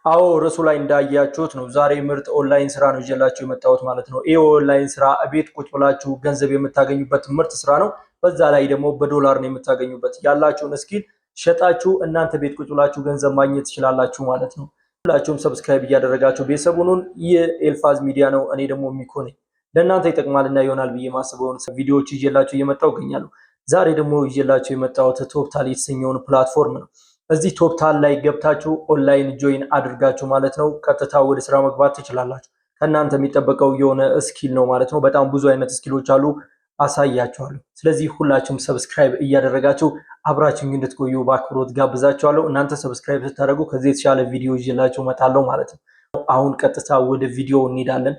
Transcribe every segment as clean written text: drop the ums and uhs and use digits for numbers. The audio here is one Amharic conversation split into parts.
አዎ ርዕሱ ላይ እንዳያችሁት ነው። ዛሬ ምርጥ ኦንላይን ስራ ነው ይዤላችሁ የመጣሁት ማለት ነው። ይህ ኦንላይን ስራ ቤት ቁጭ ብላችሁ ገንዘብ የምታገኙበት ምርጥ ስራ ነው። በዛ ላይ ደግሞ በዶላር ነው የምታገኙበት። ያላችሁን ስኪል ሸጣችሁ እናንተ ቤት ቁጭ ብላችሁ ገንዘብ ማግኘት ትችላላችሁ ማለት ነው። ሁላችሁም ሰብስክራይብ እያደረጋችሁ ቤተሰቡን የኤልፋዝ ሚዲያ ነው። እኔ ደግሞ ሚኮ ነኝ። ለእናንተ ይጠቅማልና ይሆናል ብዬ ማስበውን ቪዲዮዎች ይዤላችሁ እየመጣሁ እገኛለሁ። ዛሬ ደግሞ ይዤላችሁ የመጣሁት ቶፕታል የተሰኘውን ፕላትፎርም ነው። እዚህ ቶፕታል ላይ ገብታችሁ ኦንላይን ጆይን አድርጋችሁ ማለት ነው ቀጥታ ወደ ስራ መግባት ትችላላችሁ። ከእናንተ የሚጠበቀው የሆነ ስኪል ነው ማለት ነው። በጣም ብዙ አይነት ስኪሎች አሉ፣ አሳያችኋለሁ። ስለዚህ ሁላችሁም ሰብስክራይብ እያደረጋችሁ አብራችሁኝ እንድትቆዩ በአክብሮት ጋብዛችኋለሁ። እናንተ ሰብስክራይብ ስታደርጉ ከዚህ የተሻለ ቪዲዮ ይዤላችሁ እመጣለሁ ማለት ነው። አሁን ቀጥታ ወደ ቪዲዮ እንሄዳለን።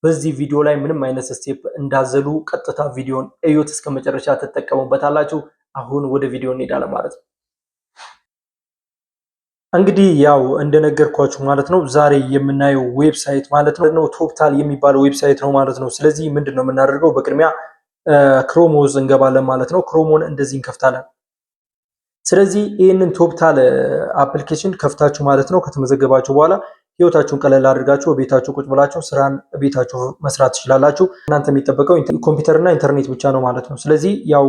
በዚህ ቪዲዮ ላይ ምንም አይነት ስቴፕ እንዳዘሉ ቀጥታ ቪዲዮን እዩት፣ እስከ መጨረሻ ትጠቀሙበታላችሁ። አሁን ወደ ቪዲዮ እንሄዳለን ማለት ነው። እንግዲህ ያው እንደነገርኳችሁ ማለት ነው ዛሬ የምናየው ዌብሳይት ማለት ነው ቶፕታል የሚባለው ዌብሳይት ነው ማለት ነው። ስለዚህ ምንድነው የምናደርገው? በቅድሚያ ክሮም ውስጥ እንገባለን ማለት ነው። ክሮሞን እንደዚህ እንከፍታለን። ስለዚህ ይህንን ቶፕታል አፕሊኬሽን ከፍታችሁ ማለት ነው ከተመዘገባችሁ በኋላ ህይወታችሁን ቀለል አድርጋችሁ ቤታችሁ ቁጭ ብላችሁ ስራን ቤታችሁ መስራት ትችላላችሁ። እናንተ የሚጠበቀው ኮምፒውተርና ኢንተርኔት ብቻ ነው ማለት ነው። ስለዚህ ያው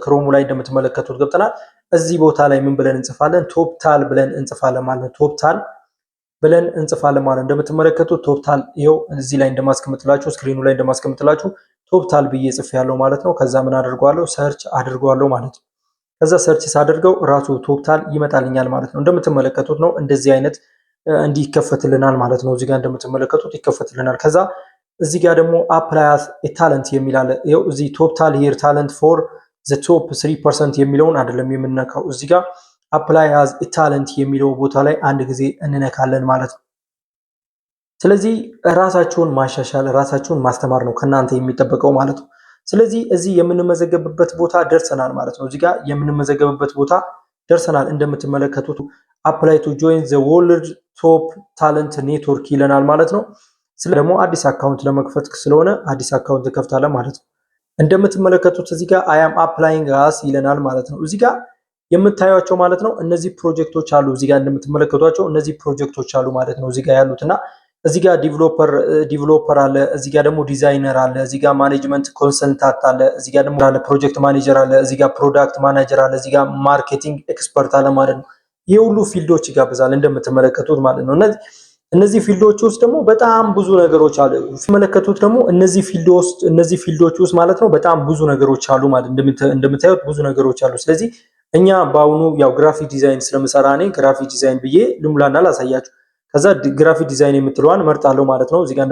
ክሮሙ ላይ እንደምትመለከቱት ገብተናል። እዚህ ቦታ ላይ ምን ብለን እንጽፋለን? ቶፕታል ብለን እንጽፋለን ማለት ነው። ቶፕታል ብለን እንጽፋለን ማለት እንደምትመለከቱት ቶፕታል ይኸው እዚህ ላይ እንደማስቀምጥላችሁ ስክሪኑ ላይ እንደማስቀምጥላችሁ ቶፕታል ብዬ ጽፌያለሁ ማለት ነው። ከዛ ምን አድርጓለሁ? ሰርች አድርጓለሁ ማለት ነው። ከዛ ሰርች ሳደርገው ራሱ ቶፕታል ይመጣልኛል ማለት ነው። እንደምትመለከቱት ነው እንደዚህ አይነት እንዲህ ይከፈትልናል ማለት ነው። እዚህ ጋር እንደምትመለከቱት ይከፈትልናል። ከዛ እዚህ ጋር ደግሞ አፕላይ አስ ኤ ታለንት የሚል አለ። ይኸው እዚህ ቶፕታል ሂር ታለንት ፎር ዘ ቶፕ 3% የሚለውን አይደለም የምንነካው። እዚህ ጋር አፕላይ አስ ኤ ታለንት የሚለው ቦታ ላይ አንድ ጊዜ እንነካለን ማለት ነው። ስለዚህ ራሳችሁን ማሻሻል ራሳችሁን ማስተማር ነው ከናንተ የሚጠበቀው ማለት ነው። ስለዚህ እዚህ የምንመዘገብበት ቦታ ደርሰናል ማለት ነው። እዚህ ጋር የምንመዘገብበት ቦታ ደርሰናል እንደምትመለከቱት አፕላይ ቱ ጆይን ዘ ወርልድ ቶፕ ታለንት ኔትወርክ ይለናል ማለት ነው። ስለ ደግሞ አዲስ አካውንት ለመክፈት ስለሆነ አዲስ አካውንት ከፍታለን ማለት ነው። እንደምትመለከቱት እዚህ ጋር አይ አም አፕላይንግ አስ ይለናል ማለት ነው። እዚህ ጋር የምታዩቸው ማለት ነው እነዚህ ፕሮጀክቶች አሉ። እዚህ ጋር እንደምትመለከቷቸው እነዚህ ፕሮጀክቶች አሉ ማለት ነው። እዚህ ጋር ያሉትና እዚህ ጋር ዲቨሎፐር አለ፣ እዚህ ጋር ደግሞ ዲዛይነር አለ፣ እዚህ ጋር ማኔጅመንት ኮንሰልታንት አለ፣ እዚህ ጋር ደግሞ ፕሮጀክት ማኔጀር አለ፣ እዚህ ጋር ፕሮዳክት ማናጀር አለ፣ እዚህ ጋር ማርኬቲንግ ኤክስፐርት አለ ማለት ነው። ይህ ሁሉ ፊልዶች ይጋብዛል እንደምትመለከቱት ማለት ነው። እነዚህ ፊልዶች ውስጥ ደግሞ በጣም ብዙ ነገሮች አሉ። ሲመለከቱት ደግሞ እነዚህ ፊልዶች ውስጥ ማለት ነው በጣም ብዙ ነገሮች አሉ ማለት እንደምታዩት ብዙ ነገሮች አሉ። ስለዚህ እኛ በአሁኑ ያው ግራፊክ ዲዛይን ስለምሰራ እኔ ግራፊክ ዲዛይን ብዬ ልሙላና ላሳያችሁ። ከዛ ግራፊክ ዲዛይን የምትለዋን መርጣለሁ ማለት ነው። እዚህ ጋር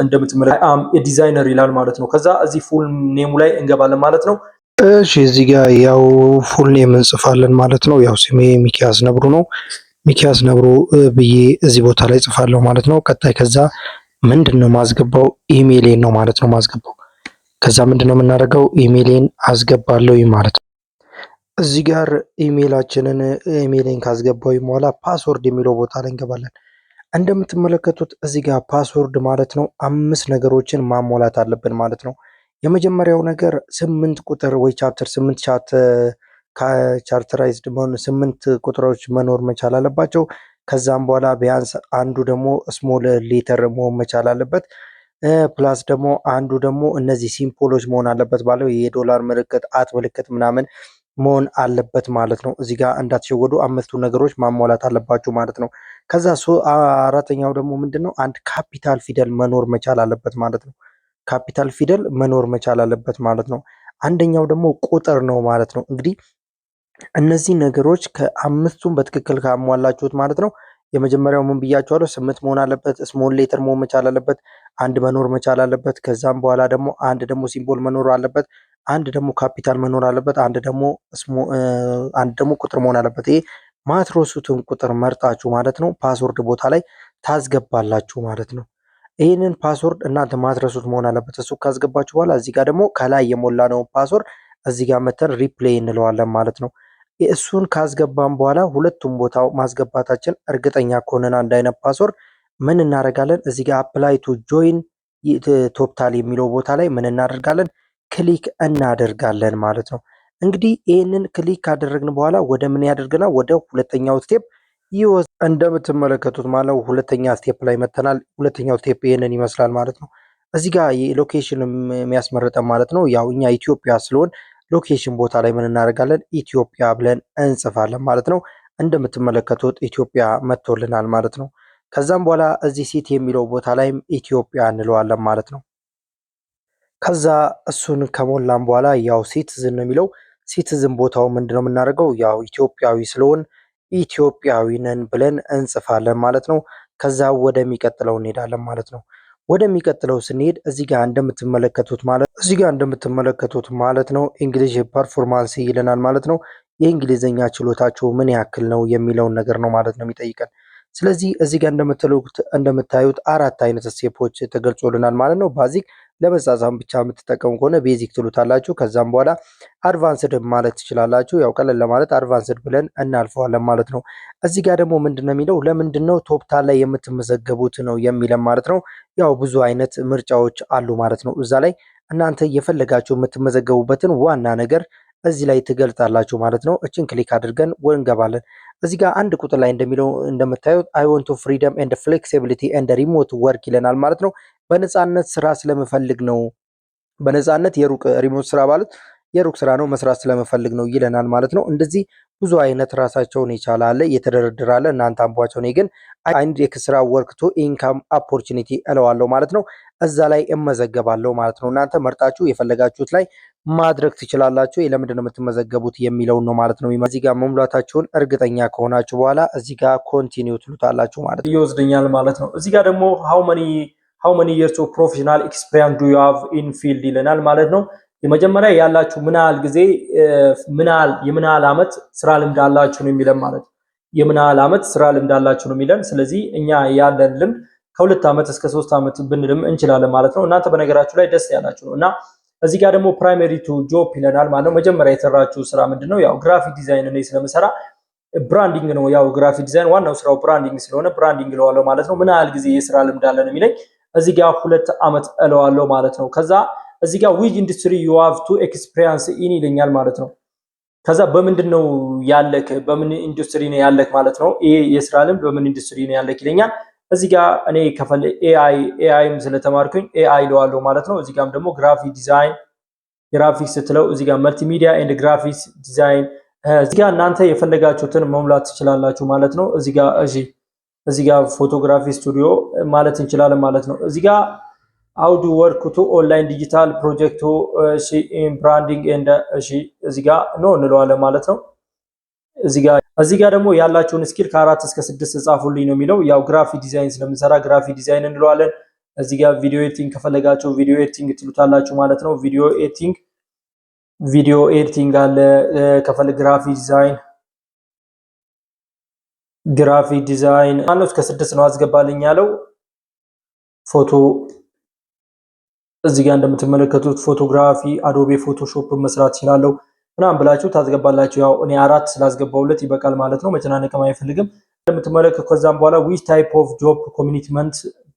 እንደምትመለከቱት አም ዲዛይነር ይላል ማለት ነው። ከዛ እዚህ ፉል ኔሙ ላይ እንገባለን ማለት ነው። እሺ እዚህ ጋር ያው ፉል ኔም እንጽፋለን ማለት ነው። ያው ስሜ ሚኪያስ ነብሩ ነው። ሚኪያስ ነብሩ ብዬ እዚህ ቦታ ላይ ጽፋለሁ ማለት ነው። ቀጣይ ከዛ ምንድነው ማስገባው? ኢሜይሌን ነው ማለት ነው ማስገባው። ከዛ ምንድነው የምናደርገው? ኢሜይሌን አስገባለሁ ማለት ነው። እዚህ ጋር ኢሜይሌን ካስገባው በኋላ ፓስወርድ የሚለው ቦታ ላይ እንገባለን። እንደምትመለከቱት እዚህ ጋር ፓስወርድ ማለት ነው 5 ነገሮችን ማሟላት አለብን ማለት ነው። የመጀመሪያው ነገር 8 ቁጥር ወይ ቻፕተር 8 ቻርተራይዝድ መሆን 8 ቁጥሮች መኖር መቻል አለባቸው። ከዛም በኋላ ቢያንስ አንዱ ደግሞ ስሞል ሌተር መሆን መቻል አለበት። ፕላስ ደግሞ አንዱ ደግሞ እነዚህ ሲምቦሎች መሆን አለበት ባለው የዶላር ምልክት አት ምልክት ምናምን መሆን አለበት ማለት ነው። እዚህ ጋር እንዳትሸወዱ 5ቱ ነገሮች ማሟላት አለባችሁ ማለት ነው። ከዛ አራተኛው ደግሞ ምንድነው አንድ ካፒታል ፊደል መኖር መቻል አለበት ማለት ነው። ካፒታል ፊደል መኖር መቻል አለበት ማለት ነው። አንደኛው ደግሞ ቁጥር ነው ማለት ነው። እንግዲህ እነዚህ ነገሮች ከ5ቱም በትክክል ካሟላችሁት ማለት ነው። የመጀመሪያው ምን ብያችኋለሁ? 8 መሆን አለበት፣ ስሞል ሌተር መሆን መቻል አለበት፣ አንድ መኖር መቻል አለበት። ከዛም በኋላ ደግሞ አንድ ደግሞ ሲምቦል መኖር አለበት፣ አንድ ደግሞ ካፒታል መኖር አለበት፣ አንድ ደግሞ ቁጥር መሆን አለበት። ይሄ ማትረሱትን ቁጥር መርጣችሁ ማለት ነው ፓስወርድ ቦታ ላይ ታስገባላችሁ ማለት ነው። ይህንን ፓስወርድ እናንተ ማትረሱት መሆን አለበት። እሱ ካስገባችሁ በኋላ እዚህ ጋር ደግሞ ከላይ የሞላ ነው ፓስወርድ እዚህ ጋር መተን ሪፕሌይ እንለዋለን ማለት ነው። እሱን ካስገባን በኋላ ሁለቱም ቦታው ማስገባታችን እርግጠኛ ከሆነን አንድ አይነት ፓስወርድ ምን እናደርጋለን? እዚህ ጋር አፕላይ ቱ ጆይን ቶፕታል የሚለው ቦታ ላይ ምን እናደርጋለን? ክሊክ እናደርጋለን ማለት ነው። እንግዲህ ይህንን ክሊክ ካደረግን በኋላ ወደ ምን ያደርገናል? ወደ ሁለተኛው ስቴፕ እንደምትመለከቱት ማለት ነው ሁለተኛ ስቴፕ ላይ መተናል። ሁለተኛው ስቴፕ ይሄንን ይመስላል ማለት ነው። እዚህ ጋር ሎኬሽን የሚያስመርጠን ማለት ነው። ያው እኛ ኢትዮጵያ ስለሆን ሎኬሽን ቦታ ላይ ምን እናደርጋለን? ኢትዮጵያ ብለን እንጽፋለን ማለት ነው። እንደምትመለከቱት ኢትዮጵያ መጥቶልናል ማለት ነው። ከዛም በኋላ እዚህ ሲቲ የሚለው ቦታ ላይም ኢትዮጵያ እንለዋለን ማለት ነው። ከዛ እሱን ከሞላን በኋላ ያው ሲቲዝን ነው የሚለው። ሲቲዝን ቦታው ምንድነው የምናደርገው? ያው ኢትዮጵያዊ ስለሆን ኢትዮጵያዊ ነን ብለን እንጽፋለን ማለት ነው። ከዛ ወደሚቀጥለው እንሄዳለን ማለት ነው። ወደሚቀጥለው ስንሄድ እዚህ ጋር እንደምትመለከቱት ማለት ነው እንግሊሽ ፐርፎርማንስ ይለናል ማለት ነው። የእንግሊዝኛ ችሎታችሁ ምን ያክል ነው የሚለውን ነገር ነው ማለት ነው የሚጠይቀን። ስለዚህ እዚህ ጋር እንደምታዩት አራት አይነት ስቴፖች ተገልጾልናል ማለት ነው። ባዚክ ለመጻጻፍ ብቻ የምትጠቀሙ ከሆነ ቤዚክ ትሉታላችሁ። ከዛም በኋላ አድቫንስድ ማለት ትችላላችሁ። ያው ቀለል ለማለት አድቫንስድ ብለን እናልፈዋለን ማለት ነው። እዚህ ጋር ደግሞ ምንድነው የሚለው ለምንድነው ቶፕታል ላይ የምትመዘገቡት ነው የሚለን ማለት ነው። ያው ብዙ አይነት ምርጫዎች አሉ ማለት ነው። እዛ ላይ እናንተ የፈለጋችሁ የምትመዘገቡበትን ዋና ነገር እዚህ ላይ ትገልጻላችሁ ማለት ነው። እችን ክሊክ አድርገን እንገባለን። እዚህ ጋር አንድ ቁጥር ላይ እንደሚለው እንደምታዩት አይ ዋንት ቱ ፍሪደም ኤንድ ፍሌክሲቢሊቲ ኤንድ ሪሞት ወርክ ይለናል ማለት ነው። በነፃነት ስራ ስለምፈልግ ነው። በነፃነት የሩቅ ሪሞት ስራ ማለት የሩቅ ስራ ነው መስራት ስለምፈልግ ነው ይለናል ማለት ነው። እንደዚህ ብዙ አይነት ራሳቸውን የቻለ አለ የተደረደረ አለ። እናንተ አንቧቸው። እኔ ግን አንድ ኤክስትራ ወርክ ቱ ኢንካም ኦፖርቹኒቲ እለዋለሁ ማለት ነው። እዛ ላይ እመዘገባለሁ ማለት ነው። እናንተ መርጣችሁ የፈለጋችሁት ላይ ማድረግ ትችላላችሁ። ለምንድን ነው የምትመዘገቡት የሚለውን ነው ማለት ነው። እዚህ ጋር መሙላታችሁን እርግጠኛ ከሆናችሁ በኋላ እዚህ ጋር ኮንቲኒው ትሉታላችሁ ማለት ነው። ይወስደኛል ማለት ነው። እዚህ ጋር ደግሞ how many years of professional experience do you have in field ይለናል ማለት ነው። የመጀመሪያ ያላችሁ ምን ያህል ጊዜ የምን ያህል ዓመት ስራ ልምድ አላችሁ ነው የሚለን ማለት ነው። የምን ያህል ዓመት ስራ ልምድ አላችሁ ነው የሚለን። ስለዚህ እኛ ያለን ልምድ ከ2 ዓመት እስከ 3 ዓመት ብንልም እንችላለን ማለት ነው። እናንተ በነገራችሁ ላይ ደስ ያላችሁ ነው። እና እዚህ ጋር ደግሞ ፕራይመሪ ቱ ጆብ ይለናል ማለት ነው። መጀመሪያ የሰራችሁ ስራ ምንድነው? ያው ግራፊክ ዲዛይን ነው ስለምሰራ ብራንዲንግ ነው። ያው ግራፊክ ዲዛይን ዋናው ስራው ብራንዲንግ ስለሆነ ብራንዲንግ እለዋለሁ ማለት ነው። ምን ያህል ጊዜ የስራ ልምድ አለ ነው የሚለኝ። እዚህ ጋር 2 ዓመት እለዋለሁ ማለት ነው። ከዛ እዚህ ጋር which industry you have to experience in ይለኛል ማለት ነው። ከዛ በምንድነው ያለክ በምን ኢንዱስትሪ ነው ያለክ ማለት ነው። ይሄ የስራ ልምድ በምን ኢንዱስትሪ ነው ያለክ ይለኛል። እዚህ ጋር እኔ ከፈለ ኤአይም ስለተማርኩኝ ኤአይ እለዋለሁ ማለት ነው። እዚህ ጋርም ደግሞ ግራፊክ ዲዛይን ግራፊክስ ስትለው እዚህ ጋር መልቲሚዲያ ኤንድ ግራፊክስ ዲዛይን እዚህ ጋር እናንተ የፈለጋችሁትን መሙላት ትችላላችሁ ማለት ነው። እዚህ ጋር ፎቶግራፊ ስቱዲዮ ማለት እንችላለን ማለት ነው። እዚህ ጋር how do work to online digital project in branding and እዚህ ጋር ነው እንለዋለን ማለት ነው። እዚህ ጋር ደግሞ ያላችሁን ስኪል ከ4 እስከ 6 ጻፉልኝ ነው የሚለው። ያው ግራፊክ ዲዛይን ስለምንሰራ ግራፊክ ዲዛይን እንለዋለን። እዚህ ጋር ቪዲዮ ኤዲቲንግ ከፈለጋችሁ ቪዲዮ ኤዲቲንግ ትሉታላችሁ ማለት ነው። ቪዲዮ ኤዲቲንግ አለ። ከፈለ ግራፊክ ዲዛይን ማለት እስከ 6 ነው አስገባልኝ ያለው። ፎቶ እዚህ ጋር እንደምትመለከቱት ፎቶግራፊ አዶቤ ፎቶሾፕ መስራት ይችላልው ምናምን ብላችሁ ታስገባላችሁ። ያው እኔ 4 ስላስገባውለት ይበቃል ማለት ነው። መጨናነቅም አይፈልግም። እንደምትመለከቱት ከዛም በኋላ which type of job commitment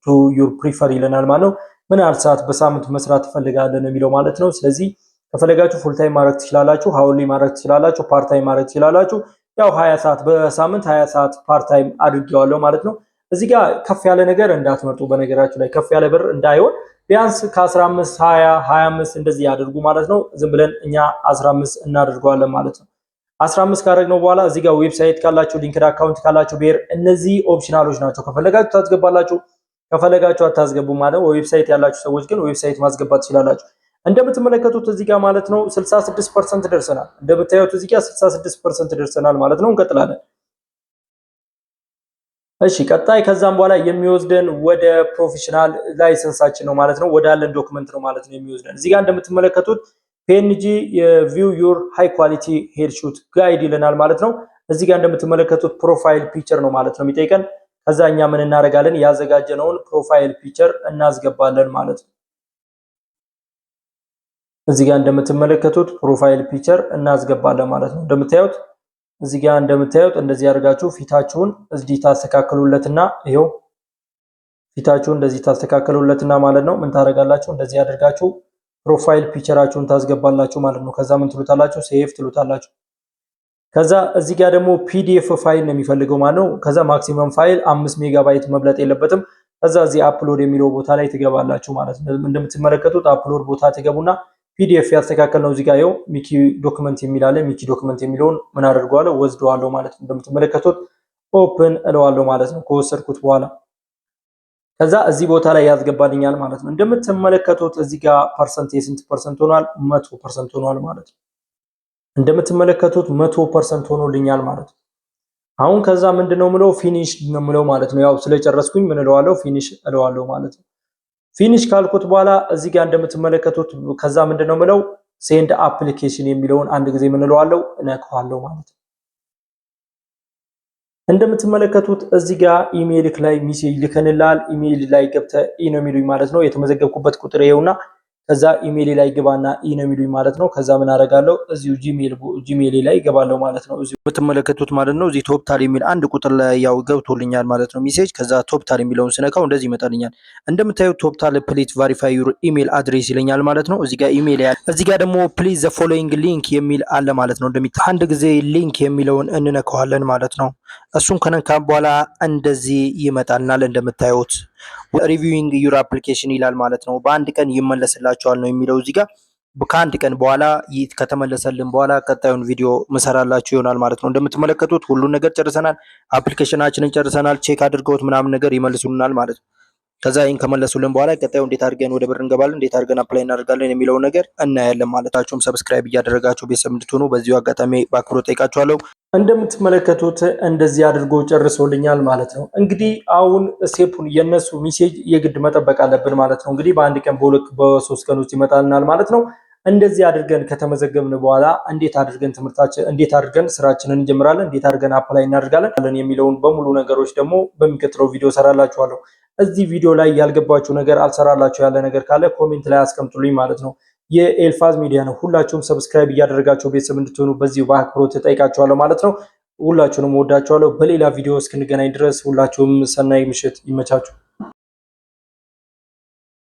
to your prefer ይለናል ማለት ነው። ምን ያህል ሰዓት በሳምንት መስራት ትፈልጋለህ ነው የሚለው ማለት ነው። ስለዚህ ከፈለጋችሁ ፉል ታይም ማድረግ ትችላላችሁ፣ ሃውሊ ማድረግ ትችላላችሁ፣ ፓርት ታይም ማድረግ ትችላላችሁ። ያው 20 ሰዓት በሳምንት 20 ሰዓት ፓርት ታይም አድርጌዋለሁ ማለት ነው። እዚህ ጋር ከፍ ያለ ነገር እንዳትመርጡ። በነገራችሁ ላይ ከፍ ያለ ብር እንዳይሆን ቢያንስ ከ15 20 25 እንደዚህ ያደርጉ ማለት ነው። ዝም ብለን እኛ 15 እናደርገዋለን ማለት ነው። 15 ካደረግነው በኋላ እዚህ ጋር ዌብሳይት ካላችሁ ሊንክድ አካውንት ካላችሁ ብሄር እነዚህ ኦፕሽናሎች ናቸው። ከፈለጋችሁ ታስገባላችሁ፣ ከፈለጋችሁ አታስገቡ ማለት ነው። ዌብሳይት ያላችሁ ሰዎች ግን ዌብሳይት ማስገባት ትችላላችሁ። እንደምትመለከቱት እዚህ ጋር ማለት ነው 66% ደርሰናል። እንደምታዩት እዚህ ጋር 66% ደርሰናል ማለት ነው። እንቀጥላለን። እሺ ቀጣይ ከዛም በኋላ የሚወስደን ወደ ፕሮፌሽናል ላይሰንሳችን ነው ማለት ነው። ወዳለን ዶክመንት ነው ማለት ነው የሚወስደን። እዚህ ጋር እንደምትመለከቱት PNG view your high quality headshot guide ይለናል ማለት ነው። እዚህ ጋር እንደምትመለከቱት ፕሮፋይል ፒክቸር ነው ማለት ነው የሚጠይቀን። ከዛኛ ምን እናደርጋለን? ያዘጋጀነውን ፕሮፋይል ፒክቸር እናስገባለን ማለት ነው። እዚህ ጋር እንደምትመለከቱት ፕሮፋይል ፒክቸር እናስገባለን ማለት ነው። እንደምታዩት እዚህ ጋር እንደምታዩት እንደዚህ ያደርጋችሁ ፊታችሁን እዚህ ታስተካክሉለትና ይሄው ፊታችሁን እንደዚህ ታስተካክሉለትና ማለት ነው ምን ታደርጋላችሁ? እንደዚህ ያደርጋችሁ ፕሮፋይል ፒክቸራችሁን ታስገባላችሁ ማለት ነው። ከዛ ምን ትሉታላችሁ? ሴቭ ትሉታላችሁ። ከዛ እዚህ ጋር ደግሞ ፒዲኤፍ ፋይል ነው የሚፈልገው ማለት ነው። ከዛ ማክሲመም ፋይል 5 ሜጋባይት መብለጥ የለበትም። ከዛ እዚህ አፕሎድ የሚለው ቦታ ላይ ትገባላችሁ ማለት ነው። እንደምትመለከቱት አፕሎድ ቦታ ትገቡና ፒዲኤፍ ያስተካከል ነው እዚህ ጋር ይኸው ሚኪ ዶክመንት የሚል አለ። ሚኪ ዶክመንት የሚለውን ምን አደርገዋለሁ ወስደዋለሁ ማለት ነው። እንደምትመለከቱት ኦፕን እለዋለሁ ማለት ነው ከወሰድኩት በኋላ ከዛ እዚህ ቦታ ላይ ያስገባልኛል ማለት ነው። እንደምትመለከቱት እዚህ ጋር ፐርሰንት የስንት ፐርሰንት ሆኗል? 100% ሆኗል ማለት ነው። እንደምትመለከቱት 100% ሆኖልኛል ማለት ነው። አሁን ከዛ ምንድነው ምለው ፊኒሽ ነው ምለው ማለት ነው። ያው ስለጨረስኩኝ ምን እለዋለሁ ፊኒሽ እለዋለሁ ማለት ነው። ፊኒሽ ካልኩት በኋላ እዚህ ጋር እንደምትመለከቱት ከዛ ምንድነው ምለው ሴንድ አፕሊኬሽን የሚለውን አንድ ጊዜ ምን እለዋለሁ እነካዋለሁ ማለት ነው። እንደምትመለከቱት እዚህ ጋር ኢሜይል ላይ ሜሴጅ ልከንላል። ኢሜይል ላይ ገብተህ ኢ ነው የሚሉኝ ማለት ነው። የተመዘገብኩበት ቁጥር ይኸውና ከዛ ኢሜይል ላይ ገባና ኢ ነው የሚሉኝ ማለት ነው። ከዛ ምን አደርጋለሁ እዚሁ ጂሜል ላይ ገባለሁ ማለት ነው። እዚሁ የምትመለከቱት ማለት ነው እዚህ ቶፕታል የሚል አንድ ቁጥር ላይ ያው ገብቶልኛል ማለት ነው ሜሴጅ። ከዛ ቶፕታል የሚለውን ስነካው እንደዚህ ይመጣልኛል። እንደምታዩት ቶፕታል ፕሊዝ ቨሪፋይ ዩር ኢሜይል አድሬስ ይለኛል ማለት ነው። እዚህ ጋር ኢሜይል ያለ እዚህ ጋር ደግሞ ፕሊዝ ዘ ፎሎዊንግ ሊንክ የሚል አለ ማለት ነው። አንድ ጊዜ ሊንክ የሚለውን እንነካዋለን ማለት ነው። እሱን ከነካም በኋላ እንደዚህ ይመጣልናል እንደምታዩት ሪቪዊንግ ዩር አፕሊኬሽን ይላል ማለት ነው። በአንድ ቀን ይመለስላችኋል ነው የሚለው እዚህ ጋር ከአንድ ቀን በኋላ ከተመለሰልን በኋላ ቀጣዩን ቪዲዮ መሰራላችሁ ይሆናል ማለት ነው። እንደምትመለከቱት ሁሉን ነገር ጨርሰናል። አፕሊኬሽናችንን ጨርሰናል። ቼክ አድርገውት ምናምን ነገር ይመልሱልናል ማለት ነው። ከዛ ይህን ከመለሱልን በኋላ ቀጣዩ እንዴት አድርገን ወደ ብር እንገባለን፣ እንዴት አድርገን አፕላይ እናደርጋለን የሚለው ነገር እናያለን ማለታችሁም ሰብስክራይብ እያደረጋችሁ ቤተሰብ እንድትሆኑ በዚሁ አጋጣሚ በአክብሮት ጠይቃችኋለሁ። እንደምትመለከቱት እንደዚህ አድርጎ ጨርሶልኛል ማለት ነው። እንግዲህ አሁን ስቴፑን የነሱ ሜሴጅ የግድ መጠበቅ አለብን ማለት ነው። እንግዲህ በአንድ ቀን በሶስት ቀን ውስጥ ይመጣልናል ማለት ነው። እንደዚህ አድርገን ከተመዘገብን በኋላ እንዴት አድርገን ትምህርታችን እንዴት አድርገን ስራችንን እንጀምራለን፣ እንዴት አድርገን አፕላይ እናደርጋለን የሚለውን በሙሉ ነገሮች ደግሞ በሚቀጥለው ቪዲዮ ሰራላችኋለሁ። እዚህ ቪዲዮ ላይ ያልገባችሁ ነገር አልሰራላችሁ ያለ ነገር ካለ ኮሜንት ላይ አስቀምጡልኝ ማለት ነው። የኤልፋዝ ሚዲያ ነው። ሁላችሁም ሰብስክራይብ እያደረጋችሁ ቤተሰብ እንድትሆኑ በዚሁ በአክብሮት እጠይቃችኋለሁ ማለት ነው። ሁላችሁንም ወዳችኋለሁ። በሌላ ቪዲዮ እስክንገናኝ ድረስ ሁላችሁም ሰናይ ምሽት ይመቻችሁ።